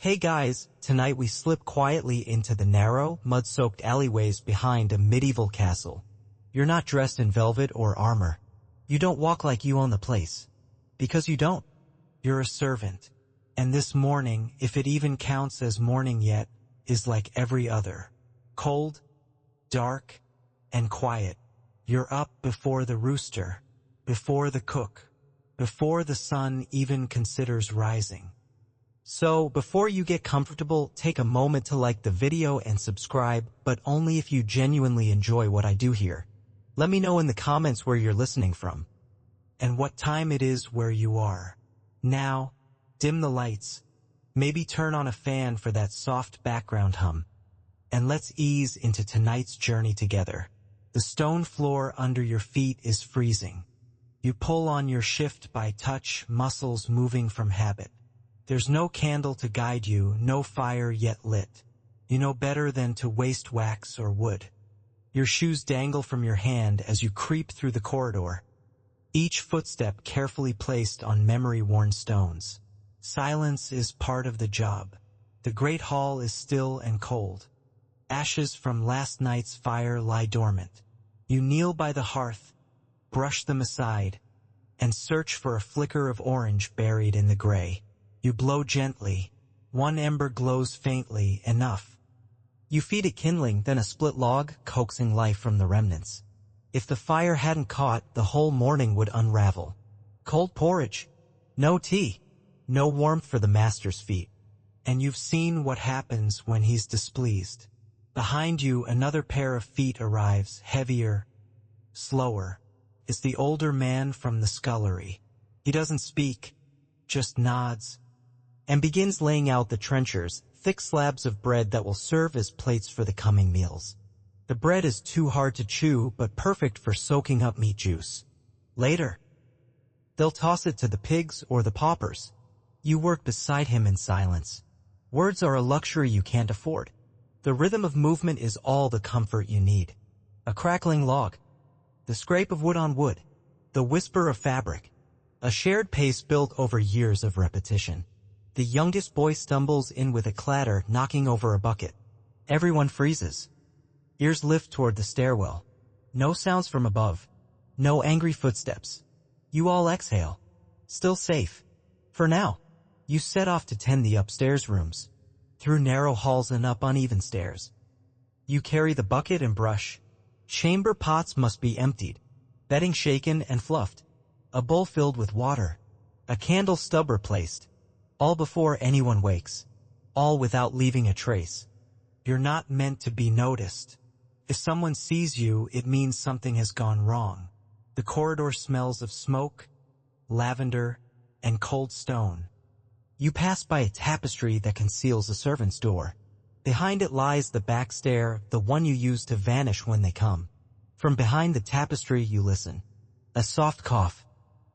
Hey guys, tonight we slip quietly into the narrow, mud-soaked alleyways behind a medieval castle. You're not dressed in velvet or armor. You don't walk like you own the place. Because you don't. You're a servant. And this morning, if it even counts as morning yet, is like every other. Cold, dark, and quiet. You're up before the rooster, before the cook, before the sun even considers rising. So, before you get comfortable, take a moment to like the video and subscribe, but only if you genuinely enjoy what I do here. Let me know in the comments where you're listening from, and what time it is where you are. Now, dim the lights, maybe turn on a fan for that soft background hum, and let's ease into tonight's journey together. The stone floor under your feet is freezing. You pull on your shift by touch, muscles moving from habit. There's no candle to guide you, no fire yet lit. You know better than to waste wax or wood. Your shoes dangle from your hand as you creep through the corridor, each footstep carefully placed on memory-worn stones. Silence is part of the job. The great hall is still and cold. Ashes from last night's fire lie dormant. You kneel by the hearth, brush them aside, and search for a flicker of orange buried in the gray. You blow gently. One ember glows faintly, enough. You feed it kindling, then a split log, coaxing life from the remnants. If the fire hadn't caught, the whole morning would unravel. Cold porridge. No tea. No warmth for the master's feet. And you've seen what happens when he's displeased. Behind you, another pair of feet arrives, heavier, slower. It's the older man from the scullery. He doesn't speak, just nods, and begins laying out the trenchers, thick slabs of bread that will serve as plates for the coming meals. The bread is too hard to chew, but perfect for soaking up meat juice. Later, they'll toss it to the pigs or the paupers. You work beside him in silence. Words are a luxury you can't afford. The rhythm of movement is all the comfort you need. A crackling log, the scrape of wood on wood, the whisper of fabric, a shared pace built over years of repetition. The youngest boy stumbles in with a clatter, knocking over a bucket. Everyone freezes. Ears lift toward the stairwell. No sounds from above. No angry footsteps. You all exhale. Still safe. For now. You set off to tend the upstairs rooms. Through narrow halls and up uneven stairs. You carry the bucket and brush. Chamber pots must be emptied. Bedding shaken and fluffed. A bowl filled with water. A candle stub replaced. All before anyone wakes. All without leaving a trace. You're not meant to be noticed. If someone sees you, it means something has gone wrong. The corridor smells of smoke, lavender, and cold stone. You pass by a tapestry that conceals a servant's door. Behind it lies the back stair, the one you use to vanish when they come. From behind the tapestry you listen. A soft cough,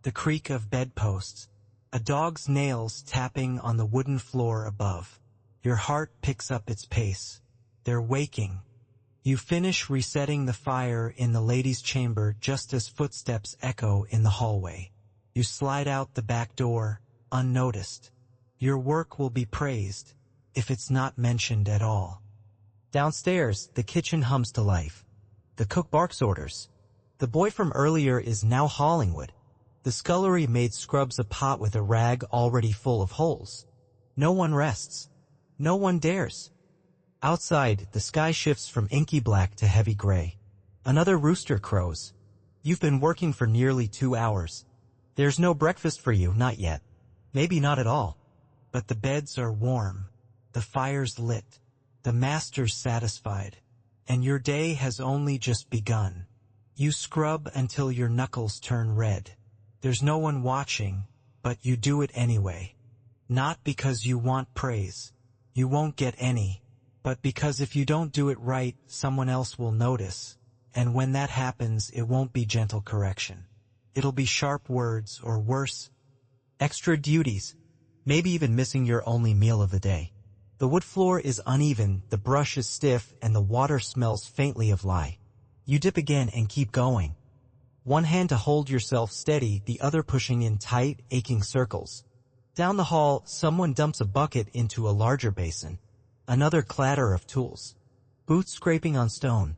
the creak of bedposts, a dog's nails tapping on the wooden floor above. Your heart picks up its pace. They're waking. You finish resetting the fire in the ladies' chamber just as footsteps echo in the hallway. You slide out the back door, unnoticed. Your work will be praised, if it's not mentioned at all. Downstairs, the kitchen hums to life. The cook barks orders. The boy from earlier is now hauling wood. The scullery maid scrubs a pot with a rag already full of holes. No one rests. No one dares. Outside, the sky shifts from inky black to heavy gray. Another rooster crows. You've been working for nearly 2 hours. There's no breakfast for you, not yet. Maybe not at all. But the beds are warm. The fire's lit. The master's satisfied. And your day has only just begun. You scrub until your knuckles turn red. There's no one watching, but you do it anyway. Not because you want praise. You won't get any. But because if you don't do it right, someone else will notice. And when that happens, it won't be gentle correction. It'll be sharp words, or worse, extra duties. Maybe even missing your only meal of the day. The wood floor is uneven, the brush is stiff, and the water smells faintly of lye. You dip again and keep going. One hand to hold yourself steady, the other pushing in tight, aching circles. Down the hall, someone dumps a bucket into a larger basin. Another clatter of tools. Boots scraping on stone.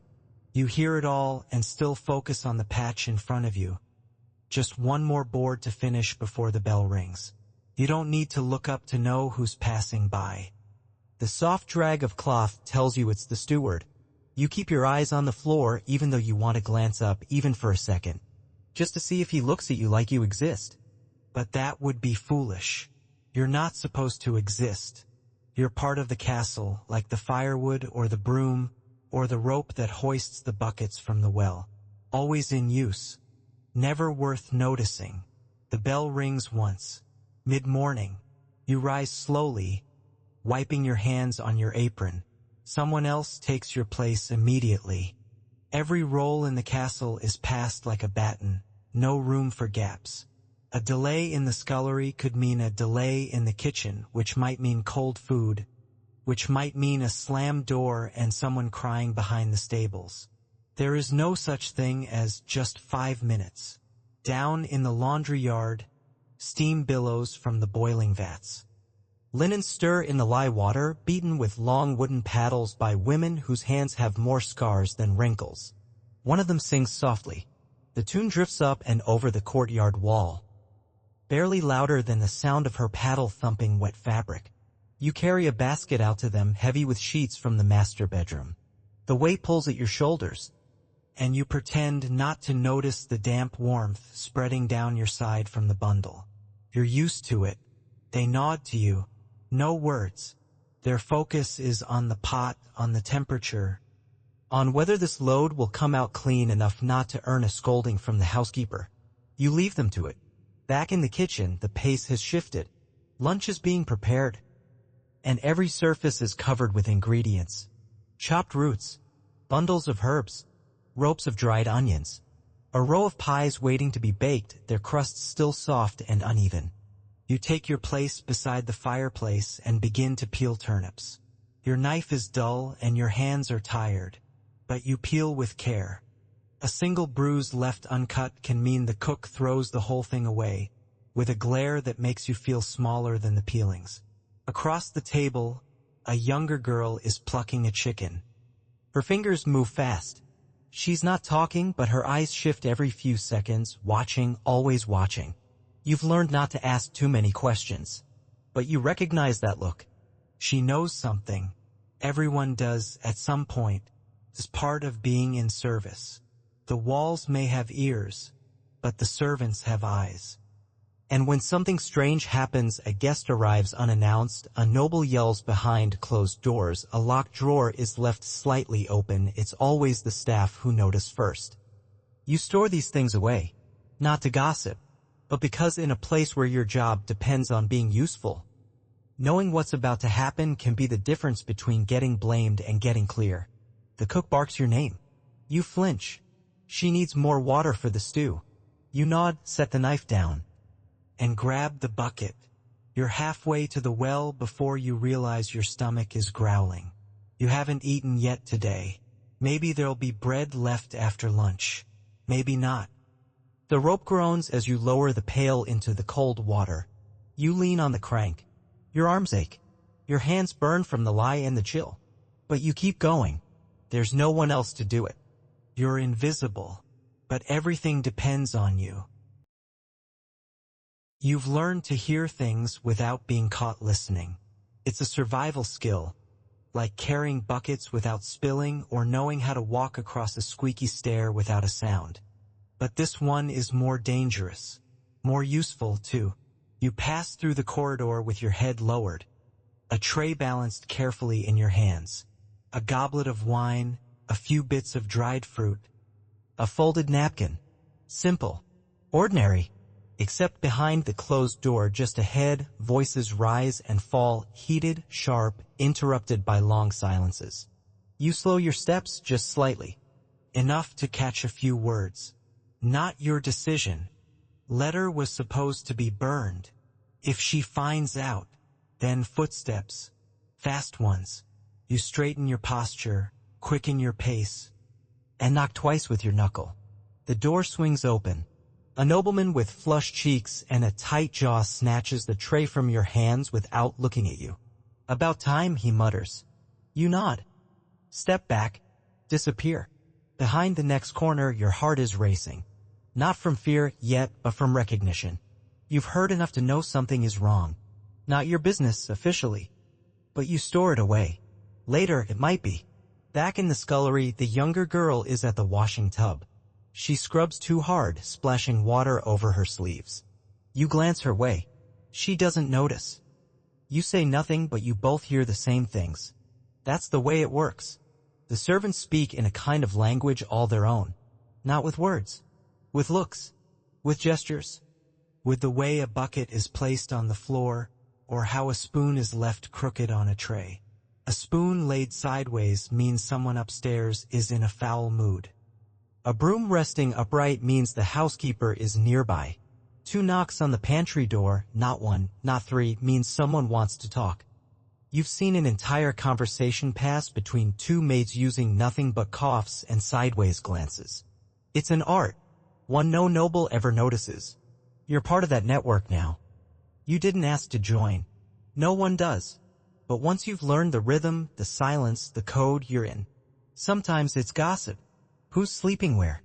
You hear it all and still focus on the patch in front of you. Just one more board to finish before the bell rings. You don't need to look up to know who's passing by. The soft drag of cloth tells you it's the steward. You keep your eyes on the floor even though you want to glance up even for a second, just to see if he looks at you like you exist. But that would be foolish. You're not supposed to exist. You're part of the castle, like the firewood or the broom or the rope that hoists the buckets from the well. Always in use. Never worth noticing. The bell rings once. Mid-morning. You rise slowly, wiping your hands on your apron. Someone else takes your place immediately. Every roll in the castle is passed like a baton. No room for gaps. A delay in the scullery could mean a delay in the kitchen, which might mean cold food, which might mean a slammed door and someone crying behind the stables. There is no such thing as just 5 minutes. Down in the laundry yard, steam billows from the boiling vats. Linen stir in the lye water, beaten with long wooden paddles by women whose hands have more scars than wrinkles. One of them sings softly. The tune drifts up and over the courtyard wall, barely louder than the sound of her paddle thumping wet fabric. You carry a basket out to them heavy with sheets from the master bedroom. The weight pulls at your shoulders, and you pretend not to notice the damp warmth spreading down your side from the bundle. You're used to it. They nod to you. No words. Their focus is on the pot, on the temperature, on whether this load will come out clean enough not to earn a scolding from the housekeeper. You leave them to it. Back in the kitchen, the pace has shifted. Lunch is being prepared, and every surface is covered with ingredients. Chopped roots, bundles of herbs, ropes of dried onions, a row of pies waiting to be baked, their crusts still soft and uneven. You take your place beside the fireplace and begin to peel turnips. Your knife is dull and your hands are tired, but you peel with care. A single bruise left uncut can mean the cook throws the whole thing away, with a glare that makes you feel smaller than the peelings. Across the table, a younger girl is plucking a chicken. Her fingers move fast. She's not talking, but her eyes shift every few seconds, watching, always watching. You've learned not to ask too many questions, but you recognize that look. She knows something. Everyone does at some point. It's part of being in service. The walls may have ears, but the servants have eyes. And when something strange happens, a guest arrives unannounced, a noble yells behind closed doors, a locked drawer is left slightly open, it's always the staff who notice first. You store these things away, not to gossip, but because in a place where your job depends on being useful. Knowing what's about to happen can be the difference between getting blamed and getting clear. The cook barks your name. You flinch. She needs more water for the stew. You nod, set the knife down, and grab the bucket. You're halfway to the well before you realize your stomach is growling. You haven't eaten yet today. Maybe there'll be bread left after lunch. Maybe not. The rope groans as you lower the pail into the cold water. You lean on the crank. Your arms ache. Your hands burn from the lye and the chill. But you keep going. There's no one else to do it. You're invisible, but everything depends on you. You've learned to hear things without being caught listening. It's a survival skill, like carrying buckets without spilling or knowing how to walk across a squeaky stair without a sound. But this one is more dangerous, more useful too. You pass through the corridor with your head lowered, a tray balanced carefully in your hands, a goblet of wine, a few bits of dried fruit, a folded napkin. Simple, ordinary, except behind the closed door just ahead, voices rise and fall, heated, sharp, interrupted by long silences. You slow your steps just slightly, enough to catch a few words. Not your decision. Letter was supposed to be burned. If she finds out, then footsteps, fast ones. You straighten your posture, quicken your pace, and knock twice with your knuckle. The door swings open. A nobleman with flushed cheeks and a tight jaw snatches the tray from your hands without looking at you. "About time," he mutters. You nod. Step back. Disappear. Behind the next corner, your heart is racing. Not from fear yet, but from recognition. You've heard enough to know something is wrong. Not your business, officially. But you store it away. Later, it might be. Back in the scullery, the younger girl is at the washing tub. She scrubs too hard, splashing water over her sleeves. You glance her way. She doesn't notice. You say nothing, but you both hear the same things. That's the way it works. The servants speak in a kind of language all their own. Not with words. With looks. With gestures. With the way a bucket is placed on the floor, or how a spoon is left crooked on a tray. A spoon laid sideways means someone upstairs is in a foul mood. A broom resting upright means the housekeeper is nearby. 2 knocks on the pantry door, not 1, not 3, means someone wants to talk. You've seen an entire conversation pass between 2 maids using nothing but coughs and sideways glances. It's an art, one no noble ever notices. You're part of that network now. You didn't ask to join. No one does. But once you've learned the rhythm, the silence, the code, you're in. Sometimes it's gossip. Who's sleeping where?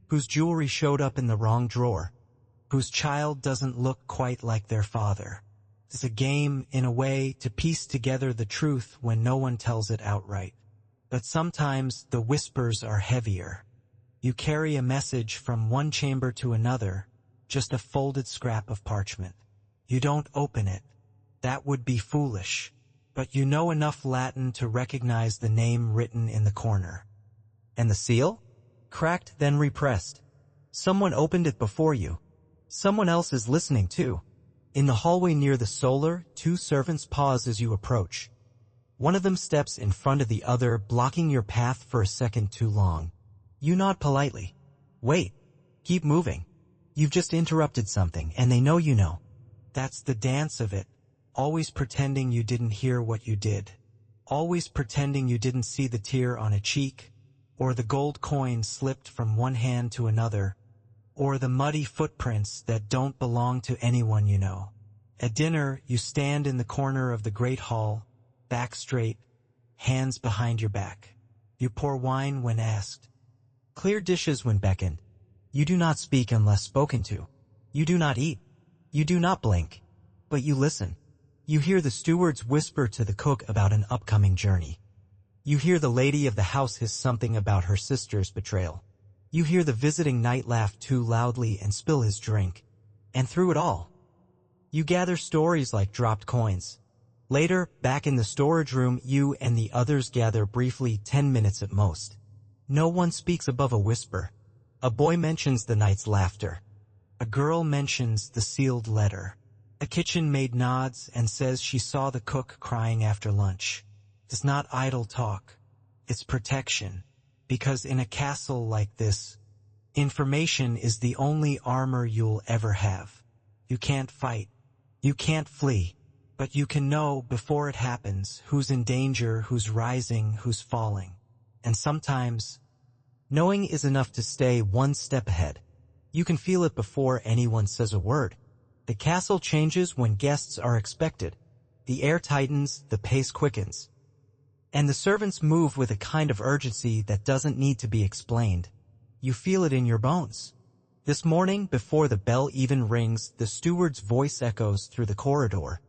Whose jewelry showed up in the wrong drawer? Whose child doesn't look quite like their father? It's a game, in a way, to piece together the truth when no one tells it outright. But sometimes the whispers are heavier. You carry a message from one chamber to another, just a folded scrap of parchment. You don't open it. That would be foolish. But you know enough Latin to recognize the name written in the corner. And the seal? Cracked, then repressed. Someone opened it before you. Someone else is listening too. In the hallway near the solar, 2 servants pause as you approach. One of them steps in front of the other, blocking your path for a second too long. You nod politely. Wait. Keep moving. You've just interrupted something, and they know you know. That's the dance of it. Always pretending you didn't hear what you did. Always pretending you didn't see the tear on a cheek, or the gold coin slipped from one hand to another, or the muddy footprints that don't belong to anyone you know. At dinner, you stand in the corner of the great hall, back straight, hands behind your back. You pour wine when asked. Clear dishes when beckoned. You do not speak unless spoken to. You do not eat. You do not blink. But you listen. You hear the stewards whisper to the cook about an upcoming journey. You hear the lady of the house hiss something about her sister's betrayal. You hear the visiting knight laugh too loudly and spill his drink. And through it all, you gather stories like dropped coins. Later, back in the storage room, you and the others gather briefly, 10 minutes at most. No one speaks above a whisper. A boy mentions the knight's laughter. A girl mentions the sealed letter. A kitchen maid nods and says she saw the cook crying after lunch. It's not idle talk. It's protection. Because in a castle like this, information is the only armor you'll ever have. You can't fight. You can't flee. But you can know before it happens who's in danger, who's rising, who's falling. And sometimes, knowing is enough to stay one step ahead. You can feel it before anyone says a word. The castle changes when guests are expected. The air tightens, the pace quickens. And the servants move with a kind of urgency that doesn't need to be explained. You feel it in your bones. This morning, before the bell even rings, the steward's voice echoes through the corridor.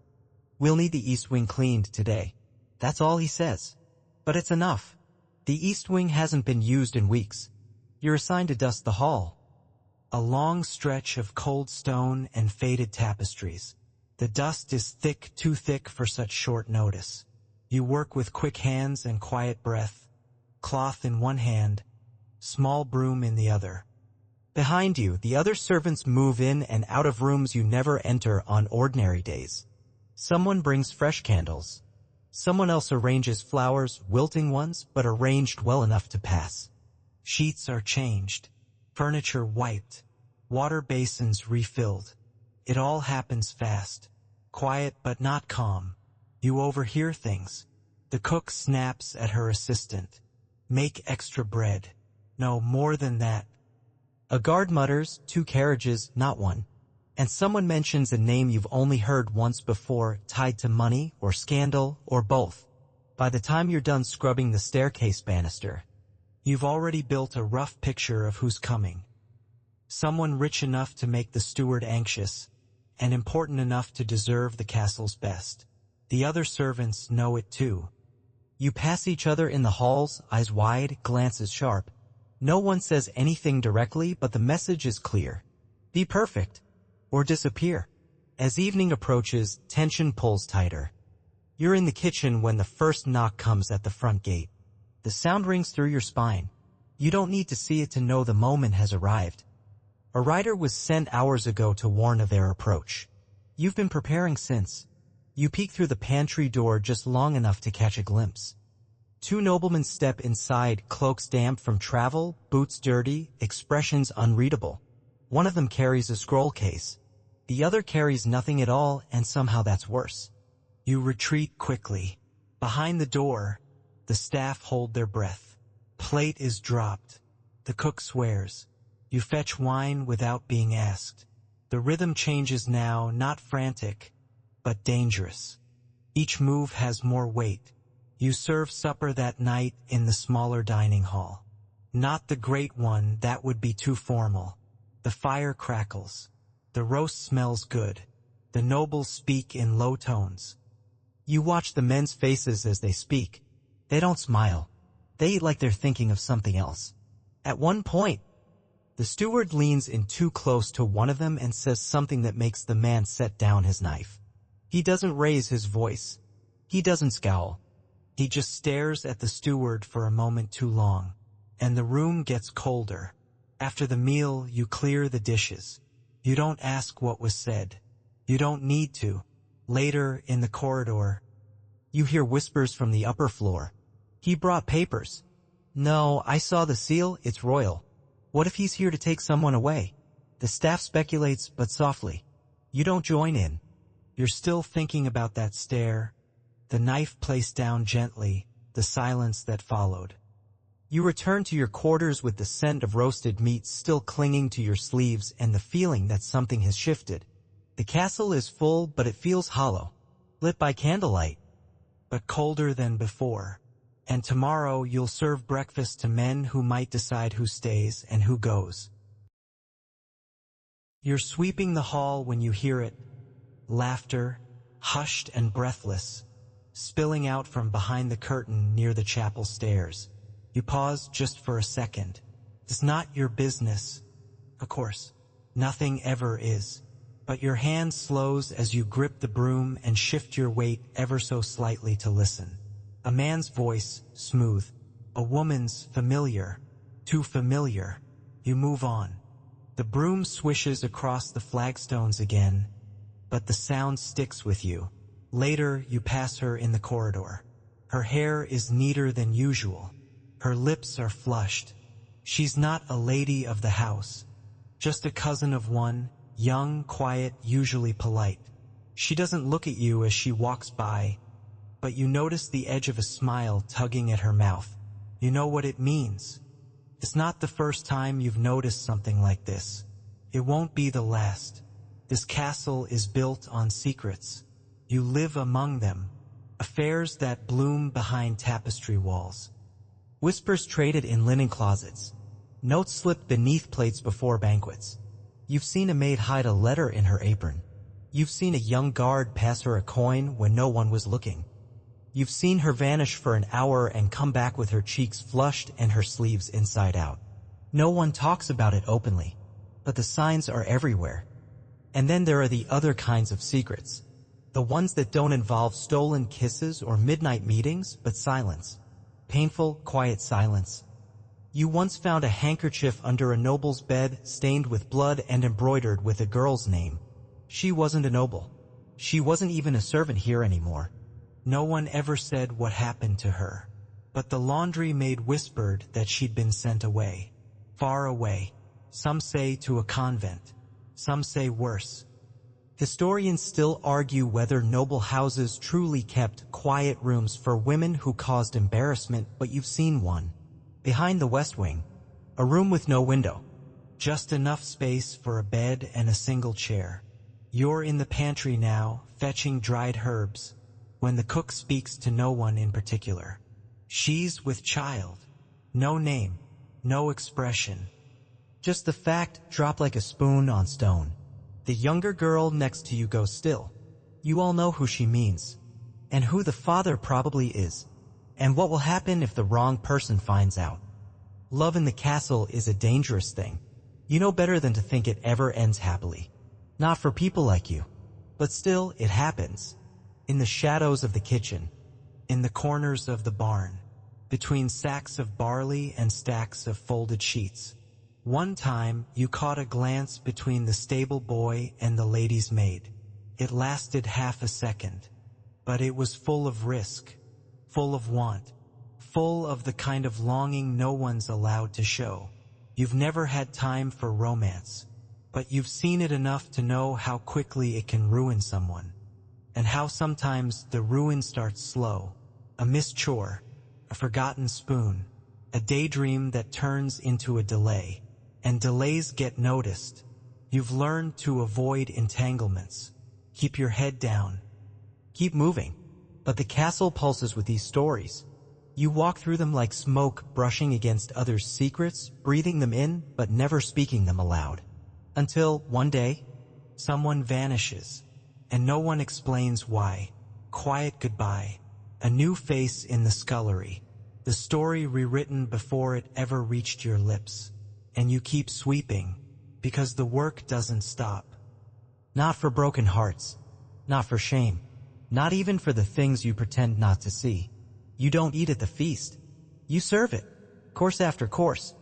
We'll need the east wing cleaned today. That's all he says. But it's enough. The east wing hasn't been used in weeks. You're assigned to dust the hall. A long stretch of cold stone and faded tapestries. The dust is thick, too thick for such short notice. You work with quick hands and quiet breath, cloth in one hand, small broom in the other. Behind you, the other servants move in and out of rooms you never enter on ordinary days. Someone brings fresh candles. Someone else arranges flowers, wilting ones, but arranged well enough to pass. Sheets are changed, furniture wiped, water basins refilled. It all happens fast, quiet but not calm. You overhear things. The cook snaps at her assistant. Make extra bread. No, more than that. A guard mutters, 2 carriages, not one. And someone mentions a name you've only heard once before, tied to money or scandal or both. By the time you're done scrubbing the staircase banister, you've already built a rough picture of who's coming. Someone rich enough to make the steward anxious, and important enough to deserve the castle's best. The other servants know it too. You pass each other in the halls, eyes wide, glances sharp. No one says anything directly, but the message is clear. Be perfect, or disappear. As evening approaches, tension pulls tighter. You're in the kitchen when the first knock comes at the front gate. The sound rings through your spine. You don't need to see it to know the moment has arrived. A rider was sent hours ago to warn of their approach. You've been preparing since. You peek through the pantry door just long enough to catch a glimpse. 2 noblemen step inside, cloaks damp from travel, boots dirty, expressions unreadable. One of them carries a scroll case. The other carries nothing at all, and somehow that's worse. You retreat quickly. Behind the door, the staff hold their breath. Plate is dropped. The cook swears. You fetch wine without being asked. The rhythm changes now, not frantic, but dangerous. Each move has more weight. You serve supper that night in the smaller dining hall. Not the great one, that would be too formal. The fire crackles. The roast smells good. The nobles speak in low tones. You watch the men's faces as they speak. They don't smile. They eat like they're thinking of something else. At one point, the steward leans in too close to one of them and says something that makes the man set down his knife. He doesn't raise his voice. He doesn't scowl. He just stares at the steward for a moment too long, and the room gets colder. After the meal, you clear the dishes. You don't ask what was said. You don't need to. Later, in the corridor, you hear whispers from the upper floor. He brought papers. No, I saw the seal, it's royal. What if he's here to take someone away? The staff speculates, but softly. You don't join in. You're still thinking about that stare, the knife placed down gently, the silence that followed. You return to your quarters with the scent of roasted meat still clinging to your sleeves and the feeling that something has shifted. The castle is full, but it feels hollow, lit by candlelight, but colder than before. And tomorrow you'll serve breakfast to men who might decide who stays and who goes. You're sweeping the hall when you hear it. Laughter, hushed and breathless, spilling out from behind the curtain near the chapel stairs. You pause just for a second. It's not your business. Of course, nothing ever is. But your hand slows as you grip the broom and shift your weight ever so slightly to listen. A man's voice, smooth. A woman's, familiar. Too familiar. You move on. The broom swishes across the flagstones again, but the sound sticks with you. Later, you pass her in the corridor. Her hair is neater than usual. Her lips are flushed. She's not a lady of the house, just a cousin of one, young, quiet, usually polite. She doesn't look at you as she walks by, but you notice the edge of a smile tugging at her mouth. You know what it means. It's not the first time you've noticed something like this. It won't be the last. This castle is built on secrets. You live among them. Affairs that bloom behind tapestry walls. Whispers traded in linen closets. Notes slipped beneath plates before banquets. You've seen a maid hide a letter in her apron. You've seen a young guard pass her a coin when no one was looking. You've seen her vanish for an hour and come back with her cheeks flushed and her sleeves inside out. No one talks about it openly, but the signs are everywhere. And then there are the other kinds of secrets. The ones that don't involve stolen kisses or midnight meetings, but silence. Painful, quiet silence. You once found a handkerchief under a noble's bed, stained with blood and embroidered with a girl's name. She wasn't a noble. She wasn't even a servant here anymore. No one ever said what happened to her. But the laundry maid whispered that she'd been sent away. Far away. Some say to a convent. Some say worse. Historians still argue whether noble houses truly kept quiet rooms for women who caused embarrassment, but you've seen one. Behind the West Wing. A room with no window. just enough space for a bed and a single chair. You're in the pantry now, fetching dried herbs, when the cook speaks to no one in particular. She's with child. No name, no expression. Just the fact dropped like a spoon on stone. The younger girl next to you goes still. You all know who she means, and who the father probably is, and what will happen if the wrong person finds out. Love in the castle is a dangerous thing. You know better than to think it ever ends happily. Not for people like you. But still, it happens. In the shadows of the kitchen, in the corners of the barn, between sacks of barley and stacks of folded sheets. One time, you caught a glance between the stable boy and the lady's maid. It lasted half a second, but it was full of risk, full of want, full of the kind of longing no one's allowed to show. You've never had time for romance, but you've seen it enough to know how quickly it can ruin someone, and how sometimes the ruin starts slow, a missed chore, a forgotten spoon, a daydream that turns into a delay, and delays get noticed. You've learned to avoid entanglements. Keep your head down. Keep moving. But the castle pulses with these stories. You walk through them like smoke brushing against others' secrets, breathing them in but never speaking them aloud. Until, one day, someone vanishes, and no one explains why. Quiet goodbye. A new face in the scullery. The story rewritten before it ever reached your lips. And you keep sweeping, because the work doesn't stop. Not for broken hearts. Not for shame. Not even for the things you pretend not to see. You don't eat at the feast. You serve it, course after course.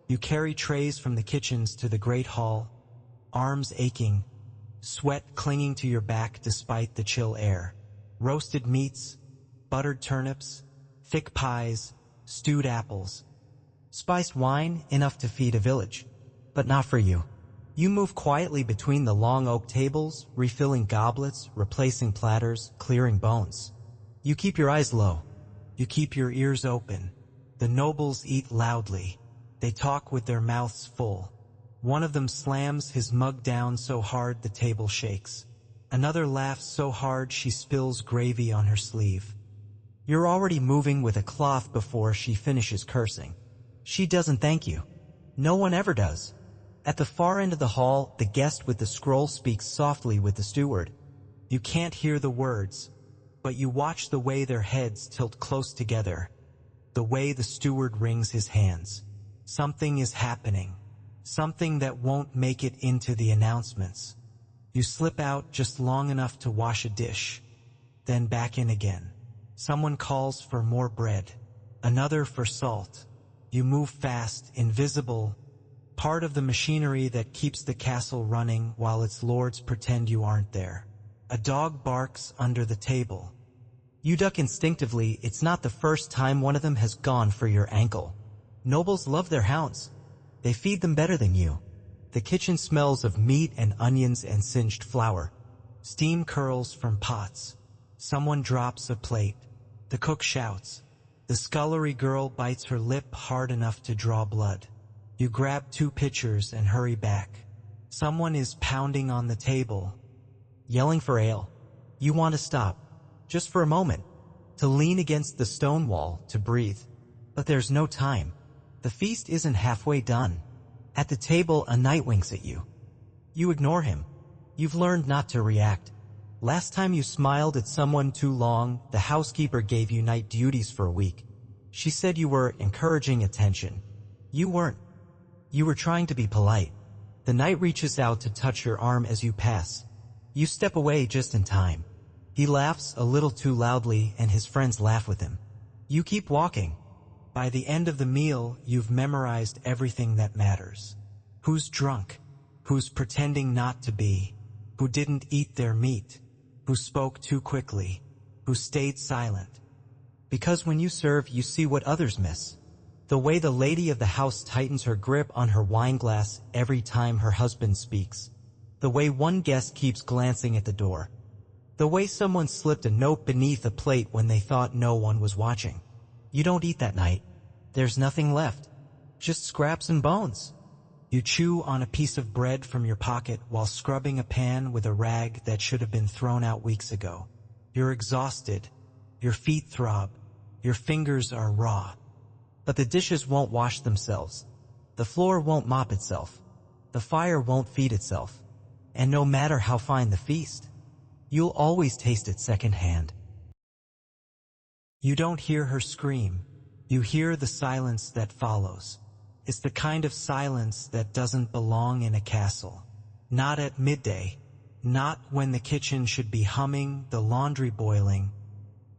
You carry trays from the kitchens to the great hall, arms aching, sweat clinging to your back despite the chill air. Roasted meats, buttered turnips, thick pies, stewed apples. Spiced wine, enough to feed a village. But not for you. You move quietly between the long oak tables, refilling goblets, replacing platters, clearing bones. You keep your eyes low. You keep your ears open. The nobles eat loudly. They talk with their mouths full. One of them slams his mug down so hard the table shakes. Another laughs so hard she spills gravy on her sleeve. You're already moving with a cloth before she finishes cursing. She doesn't thank you. No one ever does. At the far end of the hall, the guest with the scroll speaks softly with the steward. You can't hear the words, but you watch the way their heads tilt close together, the way the steward wrings his hands. Something is happening, something that won't make it into the announcements. You slip out just long enough to wash a dish, then back in again. Someone calls for more bread, another for salt. You move fast, invisible, part of the machinery that keeps the castle running while its lords pretend you aren't there. A dog barks under the table. You duck instinctively. It's not the first time one of them has gone for your ankle. Nobles love their hounds. They feed them better than you. The kitchen smells of meat and onions and singed flour. Steam curls from pots. Someone drops a plate. The cook shouts. The scullery girl bites her lip hard enough to draw blood. You grab 2 pitchers and hurry back. Someone is pounding on the table, yelling for ale. You want to stop, just for a moment, to lean against the stone wall, to breathe. But there's no time. The feast isn't halfway done. At the table, a knight winks at you. You ignore him. You've learned not to react. Last time you smiled at someone too long, the housekeeper gave you night duties for a week. She said you were encouraging attention. You weren't. You were trying to be polite. The knight reaches out to touch your arm as you pass. You step away just in time. He laughs a little too loudly and his friends laugh with him. You keep walking. By the end of the meal, you've memorized everything that matters. Who's drunk? Who's pretending not to be? Who didn't eat their meat? Who spoke too quickly? Who stayed silent? Because when you serve, you see what others miss. The way the lady of the house tightens her grip on her wine glass every time her husband speaks. The way one guest keeps glancing at the door. The way someone slipped a note beneath a plate when they thought no one was watching. You don't eat that night. There's nothing left. Just scraps and bones. You chew on a piece of bread from your pocket while scrubbing a pan with a rag that should have been thrown out weeks ago. You're exhausted. Your feet throb. Your fingers are raw. But the dishes won't wash themselves. The floor won't mop itself. The fire won't feed itself. And no matter how fine the feast, you'll always taste it secondhand. You don't hear her scream. You hear the silence that follows. It's the kind of silence that doesn't belong in a castle. Not at midday. Not when the kitchen should be humming, the laundry boiling,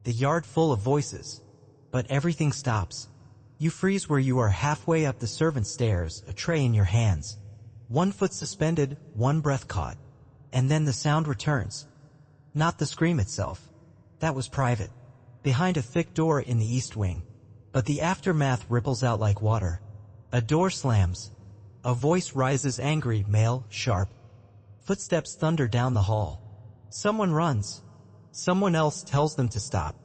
the yard full of voices. But everything stops. You freeze where you are halfway up the servants' stairs, a tray in your hands. One foot suspended, one breath caught. And then the sound returns. Not the scream itself. That was private, behind a thick door in the east wing. But the aftermath ripples out like water. A door slams. A voice rises angry, male, sharp. Footsteps thunder down the hall. Someone runs. Someone else tells them to stop.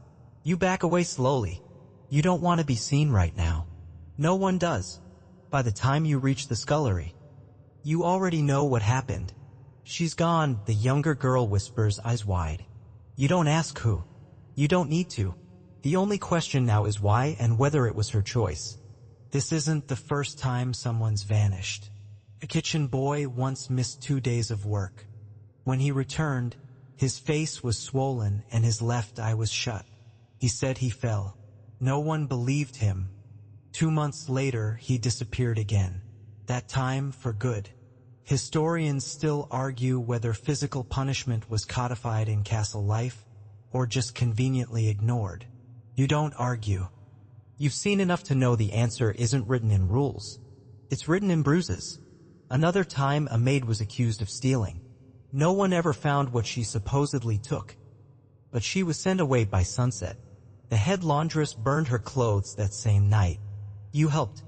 You back away slowly. You don't want to be seen right now. No one does. By the time you reach the scullery, you already know what happened. She's gone, the younger girl whispers, eyes wide. You don't ask who. You don't need to. The only question now is why and whether it was her choice. This isn't the first time someone's vanished. A kitchen boy once missed 2 days of work. When he returned, his face was swollen and his left eye was shut. He said he fell. No one believed him. 2 months later, he disappeared again. That time for good. Historians still argue whether physical punishment was codified in castle life or just conveniently ignored. You don't argue. You've seen enough to know the answer isn't written in rules. It's written in bruises. Another time, a maid was accused of stealing. No one ever found what she supposedly took. But she was sent away by sunset. The head laundress burned her clothes that same night. You helped.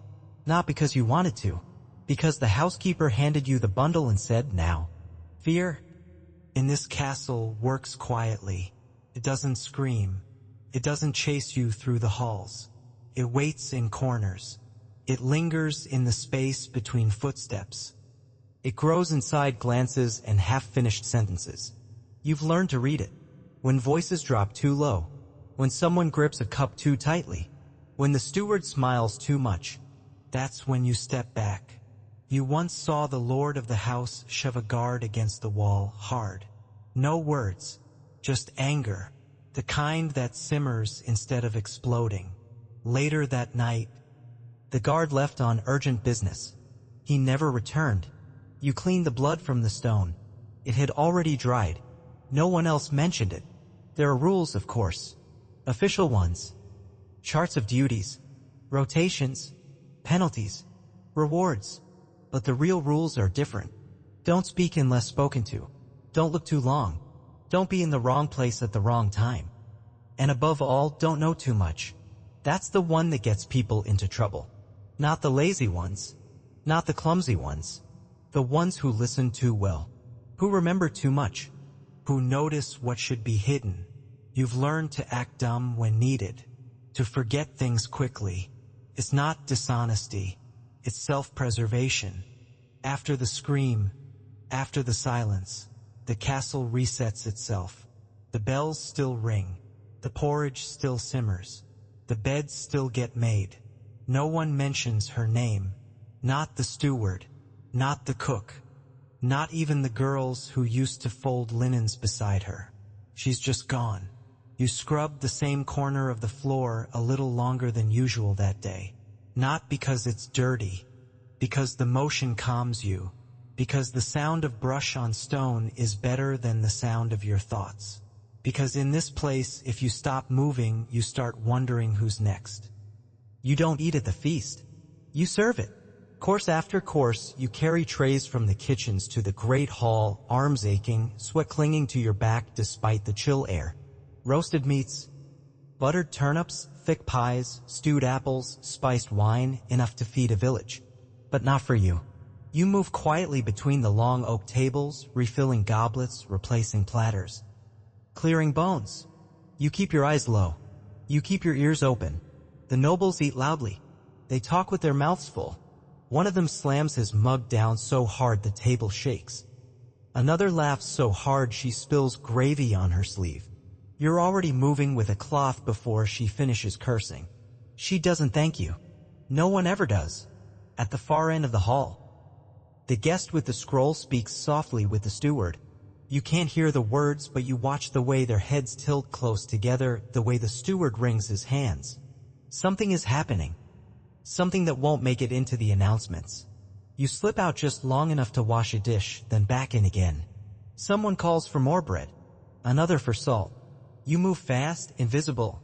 Not because you wanted to. Because the housekeeper handed you the bundle and said, now. Fear, in this castle, works quietly. It doesn't scream. It doesn't chase you through the halls. It waits in corners. It lingers in the space between footsteps. It grows inside glances and half-finished sentences. You've learned to read it. When voices drop too low. When someone grips a cup too tightly. When the steward smiles too much. That's when you step back. You once saw the lord of the house shove a guard against the wall hard. No words, just anger, the kind that simmers instead of exploding. Later that night, the guard left on urgent business. He never returned. You cleaned the blood from the stone. It had already dried. No one else mentioned it. There are rules, of course. Official ones. Charts of duties. Rotations. Penalties. Rewards. But the real rules are different. Don't speak unless spoken to. Don't look too long. Don't be in the wrong place at the wrong time. And above all, don't know too much. That's the one that gets people into trouble. Not the lazy ones. Not the clumsy ones. The ones who listen too well. Who remember too much. Who notice what should be hidden. You've learned to act dumb when needed. To forget things quickly. It's not dishonesty. It's self-preservation. After the scream, after the silence, the castle resets itself. The bells still ring. The porridge still simmers. The beds still get made. No one mentions her name. Not the steward. Not the cook. Not even the girls who used to fold linens beside her. She's just gone. You scrubbed the same corner of the floor a little longer than usual that day. Not because it's dirty. Because the motion calms you. Because the sound of brush on stone is better than the sound of your thoughts. Because in this place, if you stop moving, you start wondering who's next. You don't eat at the feast. You serve it. Course after course, you carry trays from the kitchens to the great hall, arms aching, sweat clinging to your back despite the chill air. Roasted meats, buttered turnips, thick pies, stewed apples, spiced wine, enough to feed a village. But not for you. You move quietly between the long oak tables, refilling goblets, replacing platters. Clearing bones. You keep your eyes low. You keep your ears open. The nobles eat loudly. They talk with their mouths full. One of them slams his mug down so hard the table shakes. Another laughs so hard she spills gravy on her sleeve. You're already moving with a cloth before she finishes cursing. She doesn't thank you. No one ever does. At the far end of the hall, the guest with the scroll speaks softly with the steward. You can't hear the words, but you watch the way their heads tilt close together, the way the steward wrings his hands. Something is happening. Something that won't make it into the announcements. You slip out just long enough to wash a dish, then back in again. Someone calls for more bread. Another for salt. You move fast, invisible.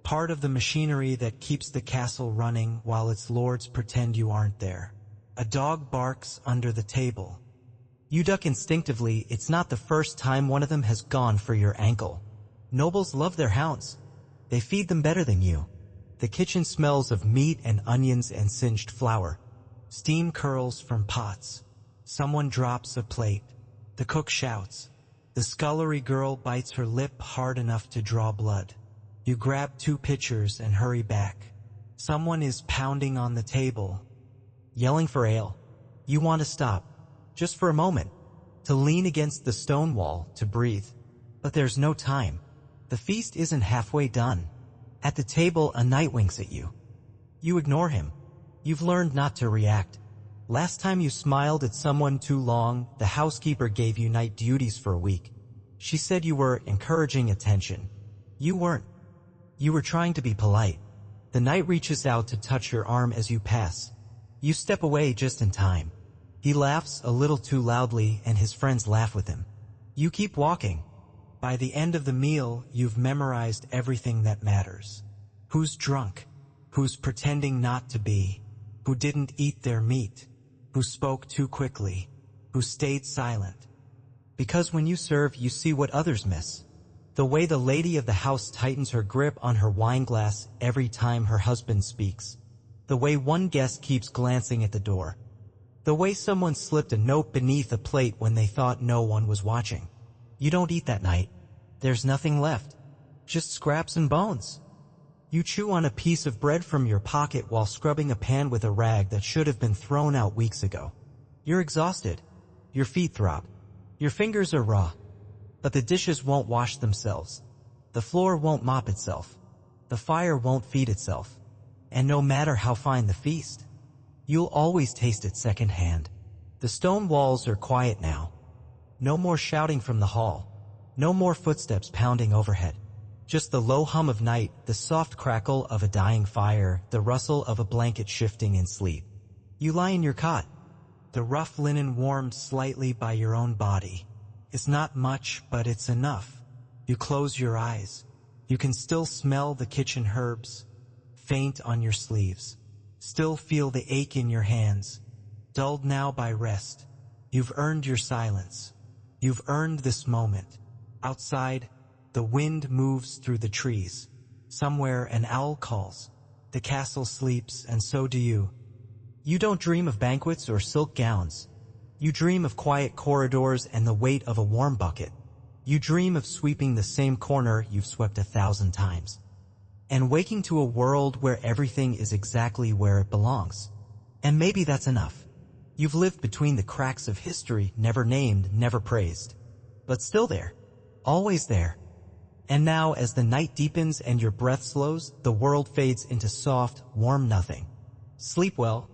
Part of the machinery that keeps the castle running while its lords pretend you aren't there. A dog barks under the table. You duck instinctively. It's not the first time one of them has gone for your ankle. Nobles love their hounds. They feed them better than you. The kitchen smells of meat and onions and singed flour. Steam curls from pots. Someone drops a plate. The cook shouts. The scullery girl bites her lip hard enough to draw blood. You grab 2 pitchers and hurry back. Someone is pounding on the table, yelling for ale. You want to stop, just for a moment, to lean against the stone wall, to breathe. But there's no time. The feast isn't halfway done. At the table, a knight winks at you. You ignore him. You've learned not to react. Last time you smiled at someone too long, the housekeeper gave you night duties for a week. She said you were encouraging attention. You weren't. You were trying to be polite. The knight reaches out to touch your arm as you pass. You step away just in time. He laughs a little too loudly and his friends laugh with him. You keep walking. By the end of the meal, you've memorized everything that matters. Who's drunk? Who's pretending not to be? Who didn't eat their meat? Who spoke too quickly? Who stayed silent? Because when you serve, you see what others miss. The way the lady of the house tightens her grip on her wine glass every time her husband speaks. The way one guest keeps glancing at the door. The way someone slipped a note beneath a plate when they thought no one was watching. You don't eat that night. There's nothing left. Just scraps and bones. You chew on a piece of bread from your pocket while scrubbing a pan with a rag that should have been thrown out weeks ago. You're exhausted. Your feet throb. Your fingers are raw. But the dishes won't wash themselves. The floor won't mop itself. The fire won't feed itself. And no matter how fine the feast, you'll always taste it secondhand. The stone walls are quiet now. No more shouting from the hall. No more footsteps pounding overhead. Just the low hum of night, the soft crackle of a dying fire, the rustle of a blanket shifting in sleep. You lie in your cot, the rough linen warmed slightly by your own body. It's not much, but it's enough. You close your eyes. You can still smell the kitchen herbs, faint on your sleeves. Still feel the ache in your hands, dulled now by rest. You've earned your silence. You've earned this moment. Outside, the wind moves through the trees. Somewhere an owl calls. The castle sleeps, and so do you. You don't dream of banquets or silk gowns. You dream of quiet corridors and the weight of a warm bucket. You dream of sweeping the same corner you've swept 1,000 times. And waking to a world where everything is exactly where it belongs. And maybe that's enough. You've lived between the cracks of history, never named, never praised. But still there. Always there. And now, as the night deepens and your breath slows, the world fades into soft, warm nothing. Sleep well.